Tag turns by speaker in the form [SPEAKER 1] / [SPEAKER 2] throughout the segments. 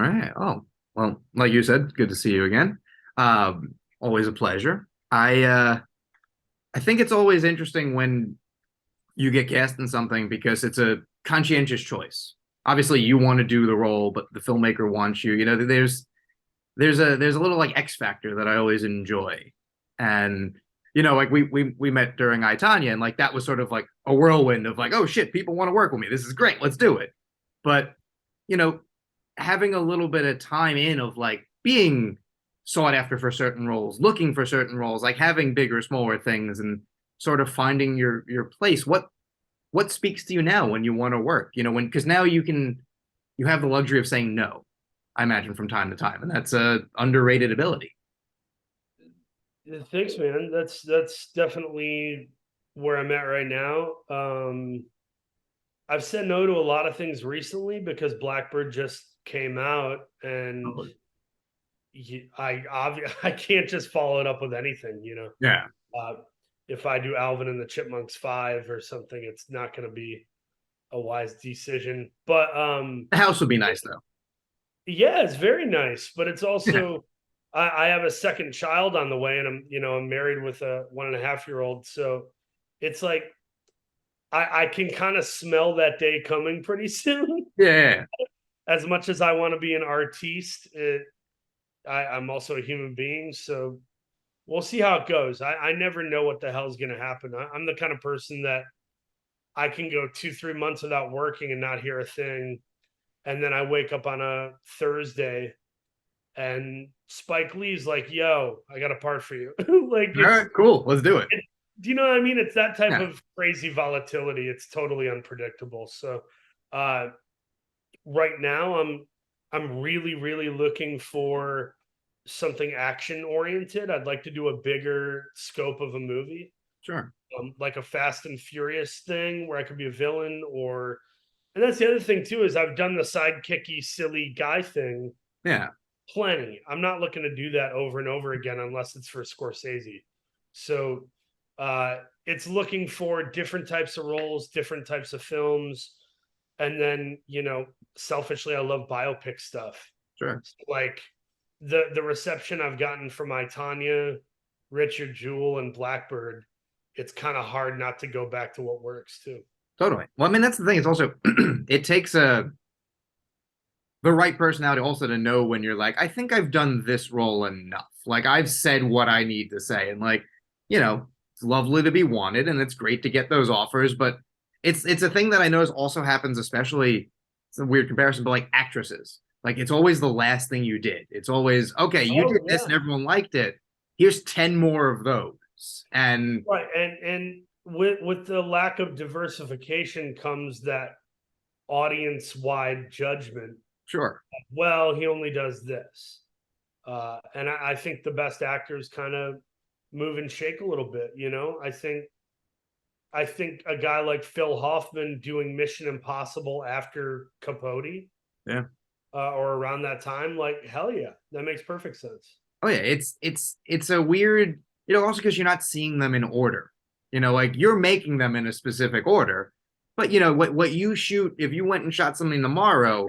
[SPEAKER 1] right. Oh, well, like you said, good to see you again. Always a pleasure. I think it's always interesting when you get cast in something because it's a conscientious choice. Obviously, you want to do the role, but the filmmaker wants you. You know, there's a little like X factor that I always enjoy, and like we met during I, Tanya, and like that was sort of like a whirlwind of like, oh shit, people want to work with me. This is great. Let's do it. But you know, having a little bit of time in of like being sought after for certain roles, looking for certain roles, like having bigger, smaller things, and sort of finding your place. What speaks to you now when you want to work? When because now you have the luxury of saying no. I imagine from time to time, and that's a underrated ability.
[SPEAKER 2] Thanks, man. That's definitely where I'm at right now. I've said no to a lot of things recently because Blackbird just came out, and
[SPEAKER 1] Totally.
[SPEAKER 2] I can't just follow it up with anything.
[SPEAKER 1] Yeah,
[SPEAKER 2] Uh, if I do Alvin and the Chipmunks 5 or something, it's not going to be a wise decision. But
[SPEAKER 1] the house would be nice though.
[SPEAKER 2] yeah, it's very nice, but it's
[SPEAKER 1] Yeah,
[SPEAKER 2] also I have a second child on the way, and I'm married with a 1.5-year old, so it's like I can kind of smell that day coming pretty soon.
[SPEAKER 1] yeah,
[SPEAKER 2] As much as I want to be an artiste, I'm also a human being, so we'll see how it goes. I never know what the hell's going to happen. I'm the kind of person that I can go 2-3 months without working and not hear a thing, and then I wake up on a Thursday and Spike Lee's like, "Yo, I got a part for you." Like
[SPEAKER 1] yeah. All right, cool. Let's do it.
[SPEAKER 2] do you know what I mean? It's that type
[SPEAKER 1] Yeah,
[SPEAKER 2] of crazy volatility. It's totally unpredictable. So, uh, right now, I'm really, really looking for something action oriented. I'd like to do a bigger scope of a movie,
[SPEAKER 1] sure.
[SPEAKER 2] like a Fast and Furious thing where I could be a villain, or and that's the other thing too is I've done the sidekicky, silly guy thing
[SPEAKER 1] Yeah,
[SPEAKER 2] plenty. I'm not looking to do that over and over again unless it's for Scorsese. So it's looking for different types of roles, different types of films. And then, selfishly, I love biopic stuff.
[SPEAKER 1] sure.
[SPEAKER 2] So, like the reception I've gotten from I, Tanya, Richard Jewell, and Blackbird, it's kind of hard not to go back to what works too.
[SPEAKER 1] Totally. Well, I mean, that's the thing. It's also it takes the right personality also to know when you're like, I think I've done this role enough. Like I've said what I need to say, and like, it's lovely to be wanted, and it's great to get those offers, but it's a thing that I notice also happens, especially it's a weird comparison, but like actresses, like it's always the last thing you did. It's always okay, you did
[SPEAKER 2] Oh
[SPEAKER 1] this and
[SPEAKER 2] yeah.
[SPEAKER 1] everyone liked it. Here's 10 more of those, and
[SPEAKER 2] Right. And with the lack of diversification comes that audience wide judgment.
[SPEAKER 1] sure,
[SPEAKER 2] Well, he only does this. And I think the best actors kind of move and shake a little bit, I think a guy like Phil Hoffman doing Mission Impossible after Capote,
[SPEAKER 1] yeah.
[SPEAKER 2] or around that time, like hell yeah, that makes perfect sense.
[SPEAKER 1] Oh yeah, it's a weird, also because you're not seeing them in order. Like you're making them in a specific order, but what you shoot, if you went and shot something tomorrow,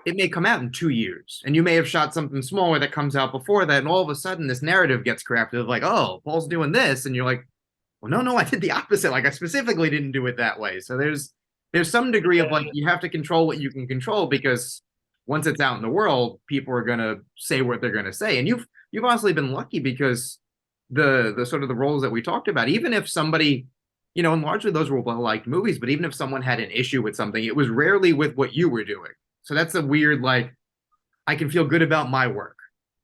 [SPEAKER 1] it may come out in 2 years, and you may have shot something smaller that comes out before that, and all of a sudden this narrative gets crafted of like, oh, Paul's doing this, and you're like, well, no, no, I did the opposite. Like I specifically didn't do it that way. So there's some degree of like
[SPEAKER 2] Yeah,
[SPEAKER 1] you have to control what you can control because once it's out in the world, people are gonna say what they're gonna say. And you've honestly been lucky because the sort of the roles that we talked about, even if somebody, and largely those were well liked movies, but even if someone had an issue with something, it was rarely with what you were doing. So that's a weird like I can feel good about my work,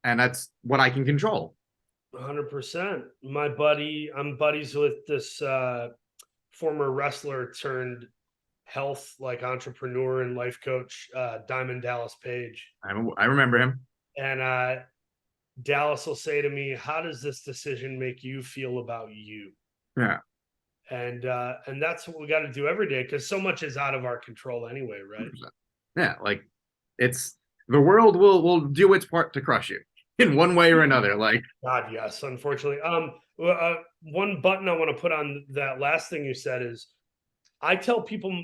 [SPEAKER 1] and that's what I can control.
[SPEAKER 2] 100%. I'm buddies with this former wrestler turned health like entrepreneur and life coach, Diamond Dallas Page.
[SPEAKER 1] I remember him.
[SPEAKER 2] And Dallas will say to me, "How does this decision make you feel about you?"
[SPEAKER 1] Yeah.
[SPEAKER 2] And that's what we got to do every day because so much is out of our control anyway, right?
[SPEAKER 1] 100%. Yeah, like it's the world will do its part to crush you in one way or another. Like,
[SPEAKER 2] God, yes. Unfortunately, one button I want to put on that last thing you said is I tell people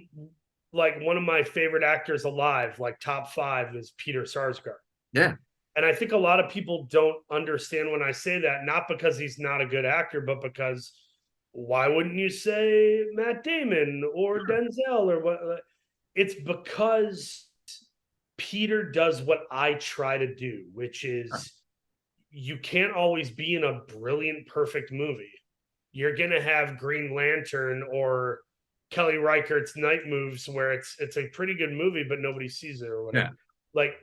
[SPEAKER 2] like one of my favorite actors alive, like top 5, is Peter Sarsgaard.
[SPEAKER 1] Yeah.
[SPEAKER 2] And I think a lot of people don't understand when I say that, not because he's not a good actor, but because why wouldn't you say Matt Damon or Denzel or what? It's because Peter does what I try to do, which is you can't always be in a brilliant, perfect movie. You're gonna have Green Lantern or Kelly Reichardt's Night Moves, where it's a pretty good movie, but nobody sees it or whatever.
[SPEAKER 1] Yeah.
[SPEAKER 2] Like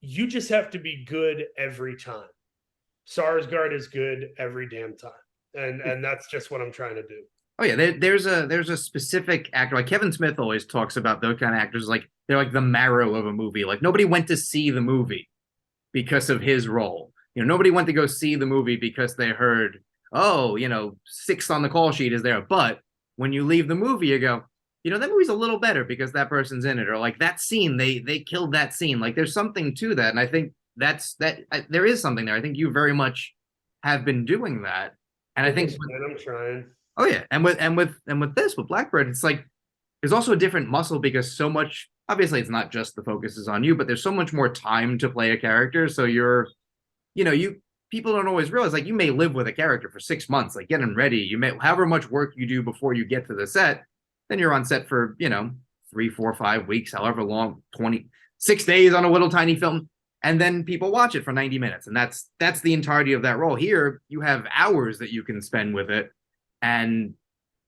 [SPEAKER 2] you just have to be good every time. Sarsgaard is good every damn time, and that's just what I'm trying to do.
[SPEAKER 1] Oh yeah, there's a specific actor like Kevin Smith always talks about those kind of actors like they're like the marrow of a movie. Like nobody went to see the movie because of his role. Nobody went to go see the movie because they heard, oh, sixth on the call sheet is there. But when you leave the movie, you go, that movie's a little better because that person's in it, or like that scene, they killed that scene. Like there's something to that, and I think there is something there. I think you very much have been doing that, and I think,
[SPEAKER 2] Thanks, man. I'm trying.
[SPEAKER 1] oh yeah, and with this with Blackbird, it's like there's also a different muscle because so much. Obviously, it's not just the focus is on you, but there's so much more time to play a character. So you people don't always realize like you may live with a character for 6 months, like getting ready. You may however much work you do before you get to the set, then you're on set for 3, 4, 5 weeks, however long, 26 days on a little tiny film, and then people watch it for 90 minutes, and that's the entirety of that role. Here, you have hours that you can spend with it, and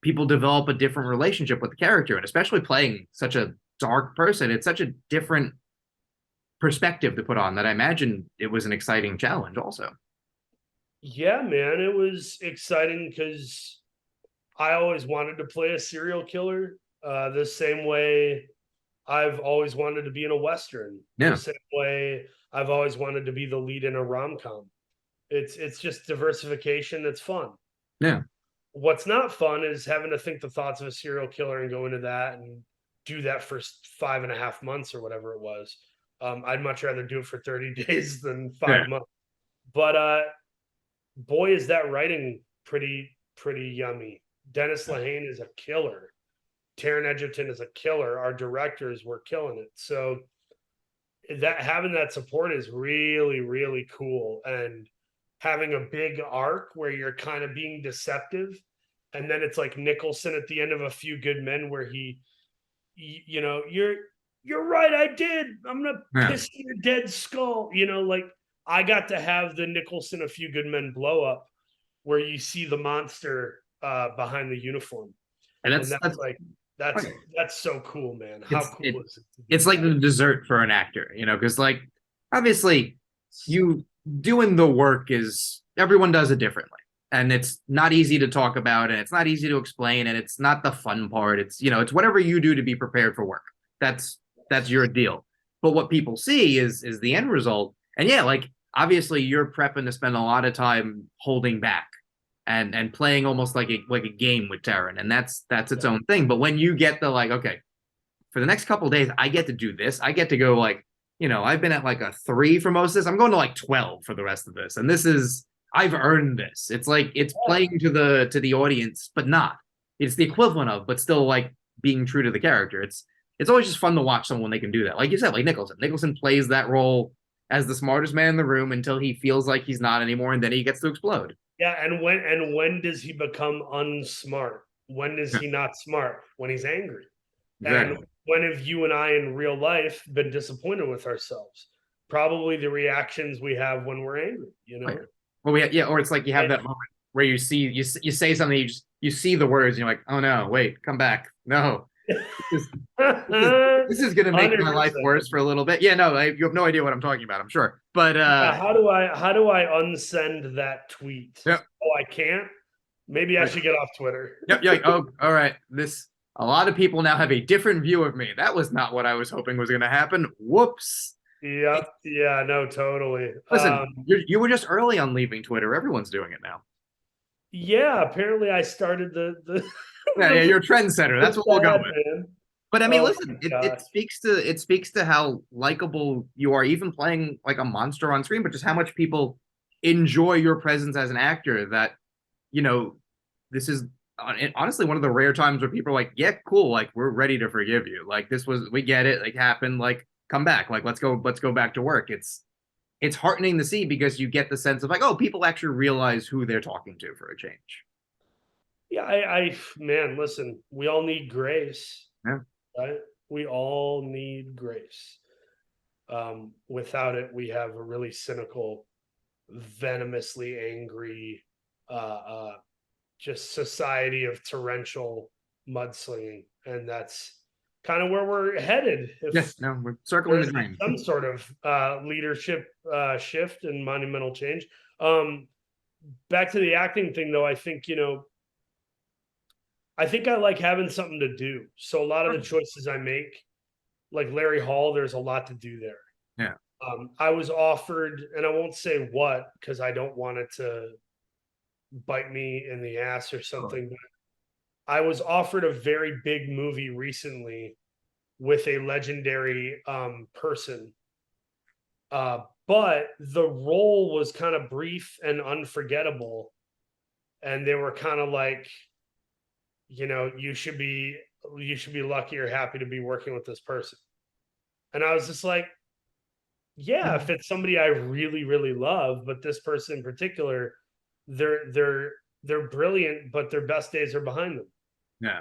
[SPEAKER 1] people develop a different relationship with the character, and especially playing such a dark person, it's such a different perspective to put on that I imagine it was an exciting challenge also.
[SPEAKER 2] Yeah, man, it was exciting because I always wanted to play a serial killer. The same way I've always wanted to be in a western. The
[SPEAKER 1] Yeah.
[SPEAKER 2] same way I've always wanted to be the lead in a rom com. It's just diversification that's fun.
[SPEAKER 1] Yeah.
[SPEAKER 2] What's not fun is having to think the thoughts of a serial killer and go into that and do that for 5.5 months or whatever it was. I'd much rather do it for 30 days than
[SPEAKER 1] Yeah.
[SPEAKER 2] 5 months. But boy, is that writing pretty yummy. Dennis Lehane is a killer. Taron Egerton is a killer. Our directors were killing it. So that having that support is really cool. And having a big arc where you're kind of being deceptive, and then it's like Nicholson at the end of A Few Good Men, where you're right, I did. I'm gonna
[SPEAKER 1] Yeah.
[SPEAKER 2] piss in your dead skull. Like I got to have the Nicholson A Few Good Men blow up, where you see the monster behind the uniform,
[SPEAKER 1] And
[SPEAKER 2] and
[SPEAKER 1] that's
[SPEAKER 2] that's like that's
[SPEAKER 1] okay.
[SPEAKER 2] that's so cool, man. How cool is it to do
[SPEAKER 1] It's like
[SPEAKER 2] that?
[SPEAKER 1] the dessert for an actor, because like obviously you doing the work is everyone does it differently. And it's not easy to talk about, and it's not easy to explain, and it's not the fun part. It's whatever you do to be prepared for work. That's your deal. But what people see is the end result. And yeah, like obviously you're prepping to spend a lot of time holding back and playing almost like a game with Taryn, and that's its own thing. But when you get the like, okay, for the next couple of days, I get to do this. I get to go like, I've been at like a 3 for most of this. I'm going to like 12 for the rest of this. And I've earned this. It's like it's playing to the audience, but not. It's the equivalent of, but still like being true to the character. It's always just fun to watch someone when they can do that. Like you said, like Nicholson. Nicholson plays that role as the smartest man in the room until he feels like he's not anymore, and then he gets to explode.
[SPEAKER 2] Yeah, and when does he become unsmart? When is
[SPEAKER 1] Yeah,
[SPEAKER 2] he not smart? When he's angry. And
[SPEAKER 1] exactly.
[SPEAKER 2] when have you and I in real life been disappointed with ourselves? Probably the reactions we have when we're angry,
[SPEAKER 1] Oh, yeah. Well, yeah, or it's like you have
[SPEAKER 2] And
[SPEAKER 1] that moment where you say something, you see the words, and you're like, oh no, wait, come back, no, this is this is this is gonna make my life
[SPEAKER 2] 100%.
[SPEAKER 1] worse for a little bit. Yeah, no, you have no idea what I'm talking about, I'm sure, but
[SPEAKER 2] Yeah, how do I unsend that tweet?
[SPEAKER 1] yep,
[SPEAKER 2] Oh, I can't. Maybe I
[SPEAKER 1] right.
[SPEAKER 2] should get off Twitter.
[SPEAKER 1] Yep, yeah, oh, all right, this a lot of people now have a different view of me. That was not what I was hoping was gonna happen. Whoops.
[SPEAKER 2] Yep. Yeah, no, totally.
[SPEAKER 1] Listen, you were just early on leaving Twitter. Everyone's doing it now.
[SPEAKER 2] Yeah, apparently I started the
[SPEAKER 1] Yeah, yeah, you're a trendsetter. That's
[SPEAKER 2] the
[SPEAKER 1] what we'll go
[SPEAKER 2] fad,
[SPEAKER 1] with.
[SPEAKER 2] man.
[SPEAKER 1] But I mean,
[SPEAKER 2] Oh
[SPEAKER 1] listen,
[SPEAKER 2] my
[SPEAKER 1] it
[SPEAKER 2] gosh.
[SPEAKER 1] speaks to how likable you are, even playing like a monster on screen, but just how much people enjoy your presence as an actor. That you know, this is honestly one of the rare times where people are like, "Yeah, cool, like we're ready to forgive you. Like we get it, like happened, like come back, like let's go back to work." it's heartening to see because you get the sense of like, oh, people actually realize who they're talking to for a change.
[SPEAKER 2] Yeah, man, listen, we all need grace,
[SPEAKER 1] Yeah.
[SPEAKER 2] right? We all need grace. Without it, we have a really cynical, venomously angry, uh, uh, just society of torrential mudslinging, and that's kind of where we're headed.
[SPEAKER 1] Yeah.
[SPEAKER 2] If
[SPEAKER 1] No, we're circling
[SPEAKER 2] there
[SPEAKER 1] the
[SPEAKER 2] isn't
[SPEAKER 1] drain.
[SPEAKER 2] some sort of leadership shift and monumental change. Um, Back to the acting thing, though, I think I think I like having something to do. So a lot of the choices I make, like Larry Hall, there's a lot to do there.
[SPEAKER 1] Yeah.
[SPEAKER 2] I was offered, and I won't say what because I don't want it to bite me in the ass or
[SPEAKER 1] Totally.
[SPEAKER 2] something. But I was offered a very big movie recently with a legendary person, but the role was kind of brief and unforgettable, and they were kind of like, you should be lucky or happy to be working with this person. And I was just like, yeah, if it's somebody I really, really love, but this person in particular, they're brilliant, but their best days are behind them.
[SPEAKER 1] Yeah.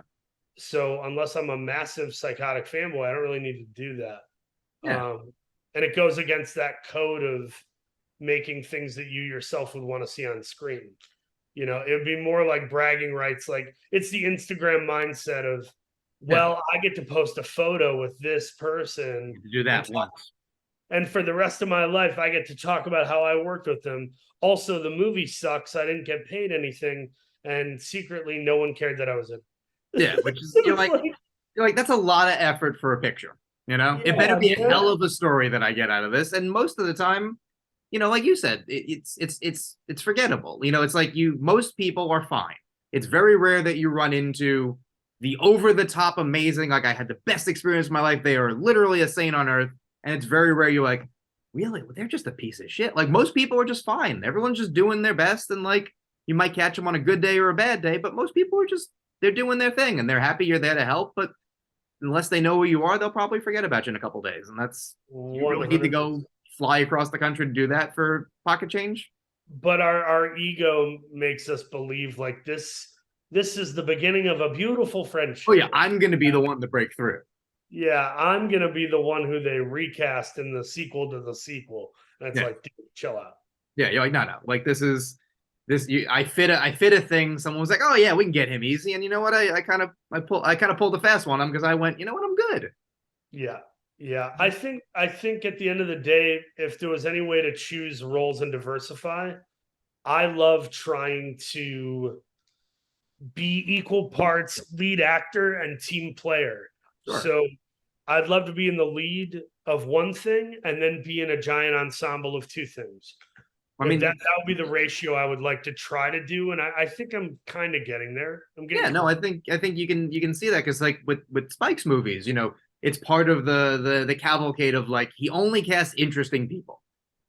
[SPEAKER 2] So unless I'm a massive psychotic fanboy, I don't really need to do that.
[SPEAKER 1] Yeah.
[SPEAKER 2] And it goes against that code of making things that you yourself would want to see on screen. It would be more like bragging rights. Like it's the Instagram mindset of,
[SPEAKER 1] Yeah.
[SPEAKER 2] well, I get to post a photo with this person
[SPEAKER 1] To do
[SPEAKER 2] and
[SPEAKER 1] that once.
[SPEAKER 2] and for the rest of my life, I get to talk about how I worked with them. Also, the movie sucks. I didn't get paid anything, and secretly, no one cared that I was in.
[SPEAKER 1] Yeah, which is
[SPEAKER 2] It's like,
[SPEAKER 1] you're like that's a lot of effort for a picture. It better
[SPEAKER 2] yeah,
[SPEAKER 1] be a
[SPEAKER 2] man.
[SPEAKER 1] hell of a story that I get out of this. And most of the time, like you said, it's forgettable. It's like most people are fine. It's very rare that you run into the over the top amazing, like I had the best experience of my life. They are literally a saint on earth. And it's very rare you're like, really? Well, they're just a piece of shit. Like most people are just fine. Everyone's just doing their best. And like you might catch them on a good day or a bad day, but most people are just they're doing their thing and they're happy you're there to help. But unless they know who you are, they'll probably forget about you in a couple days. And that's you
[SPEAKER 2] One
[SPEAKER 1] really need to
[SPEAKER 2] hundred
[SPEAKER 1] go
[SPEAKER 2] percent.
[SPEAKER 1] fly across the country to do that for pocket change.
[SPEAKER 2] But our ego makes us believe like this is the beginning of a beautiful
[SPEAKER 1] Oh yeah,
[SPEAKER 2] friendship.
[SPEAKER 1] I'm gonna be the one to break through.
[SPEAKER 2] Yeah, I'm gonna be the one who they recast in the sequel to the sequel. And it's
[SPEAKER 1] Yeah,
[SPEAKER 2] like, dude, chill out.
[SPEAKER 1] yeah. You're like, no. Like this is this. I fit a thing. Someone was like, oh yeah, we can get him easy. And you know what? I kind of pulled a fast one on him because I went, you know what? I'm good.
[SPEAKER 2] Yeah. Yeah. I think at the end of the day, if there was any way to choose roles and diversify, I love trying to be equal parts lead actor and team player.
[SPEAKER 1] Sure.
[SPEAKER 2] So I'd love to be in the lead of one thing and then be in a giant ensemble of two things.
[SPEAKER 1] I
[SPEAKER 2] That
[SPEAKER 1] mean,
[SPEAKER 2] would be the ratio I would like to try to do, and I think I'm kind of getting there. I'm getting
[SPEAKER 1] yeah, no,
[SPEAKER 2] close.
[SPEAKER 1] I think you can see that because like with Spike's movies, it's part of the cavalcade of like he only casts interesting people,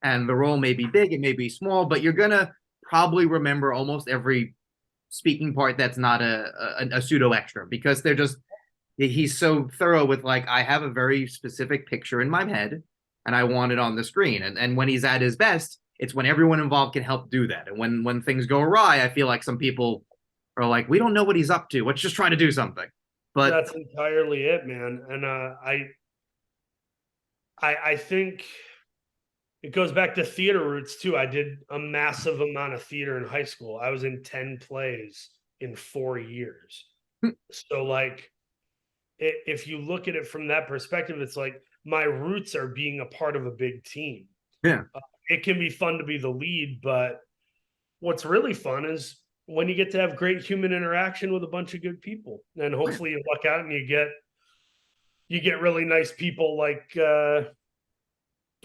[SPEAKER 1] and the role may be big, it may be small, but you're gonna probably remember almost every speaking part that's not a pseudo extra because they're just he's so thorough with like I have a very specific picture in my head and I want it on the screen. And when he's at his best, it's when everyone involved can help do that. And when things go awry, I feel like some people are like, we don't know what he's up to. Let's just try to do something. But
[SPEAKER 2] That's entirely it, man. And I think it goes back to theater roots too. I did a massive amount of theater in high school. I was in 10 plays in 4 years. So like if you look at it from that perspective, it's like my roots are being a part of a big team.
[SPEAKER 1] yeah,
[SPEAKER 2] It can be fun to be the lead, but what's really fun is when you get to have great human interaction with a bunch of good people. And hopefully you luck out and you get really nice people like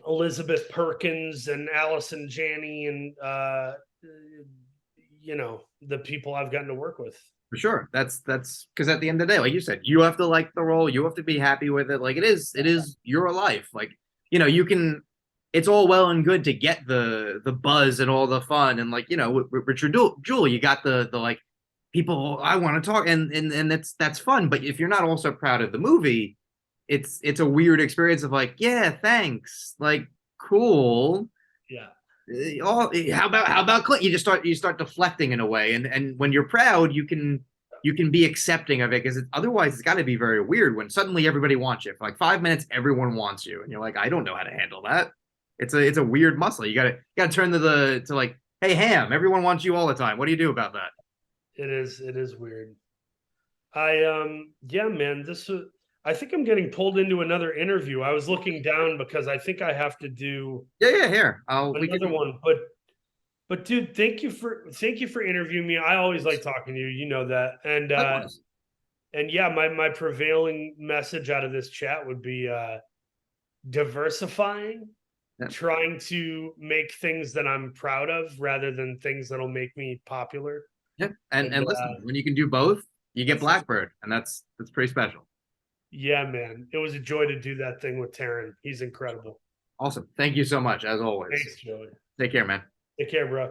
[SPEAKER 2] Elizabeth Perkins and Allison Janney and the people I've gotten to work with.
[SPEAKER 1] for sure. That's because at the end of the day, like you said, you have to like the role, you have to be happy with it. Like it is your life. Like, you can it's all well and good to get the buzz and all the fun and like, with Richard Jewell, you got the like people I want to talk and that's fun. But if you're not also proud of the movie, it's a weird experience of like, yeah, thanks. Like, cool.
[SPEAKER 2] Yeah.
[SPEAKER 1] How about Clint? You start deflecting in a way, and when you're proud, you can be accepting of it because otherwise it's got to be very weird when suddenly everybody wants you for like 5 minutes, everyone wants you, and you're like, I don't know how to handle that. It's a weird muscle. You gotta turn to like, hey Ham, everyone wants you all the time. What do you do about that?
[SPEAKER 2] It is weird. Yeah, man, I think I'm getting pulled into another interview. I was looking down because I think I have to do
[SPEAKER 1] Yeah, yeah. Here, we
[SPEAKER 2] another
[SPEAKER 1] can.
[SPEAKER 2] one. But dude, thank you for interviewing me. I always like talking to you, you know that.
[SPEAKER 1] Likewise.
[SPEAKER 2] And yeah, my prevailing message out of this chat would be diversifying,
[SPEAKER 1] Yeah.
[SPEAKER 2] trying to make things that I'm proud of rather than things that'll make me popular.
[SPEAKER 1] Yeah, and
[SPEAKER 2] And
[SPEAKER 1] and listen, when you can do both, you get Blackbird, and that's pretty special.
[SPEAKER 2] yeah, man, it was a joy to do that thing with Taryn. He's incredible.
[SPEAKER 1] Awesome. Thank you so much, as always.
[SPEAKER 2] Thanks, Joey.
[SPEAKER 1] Take care, man.
[SPEAKER 2] Take care, bro.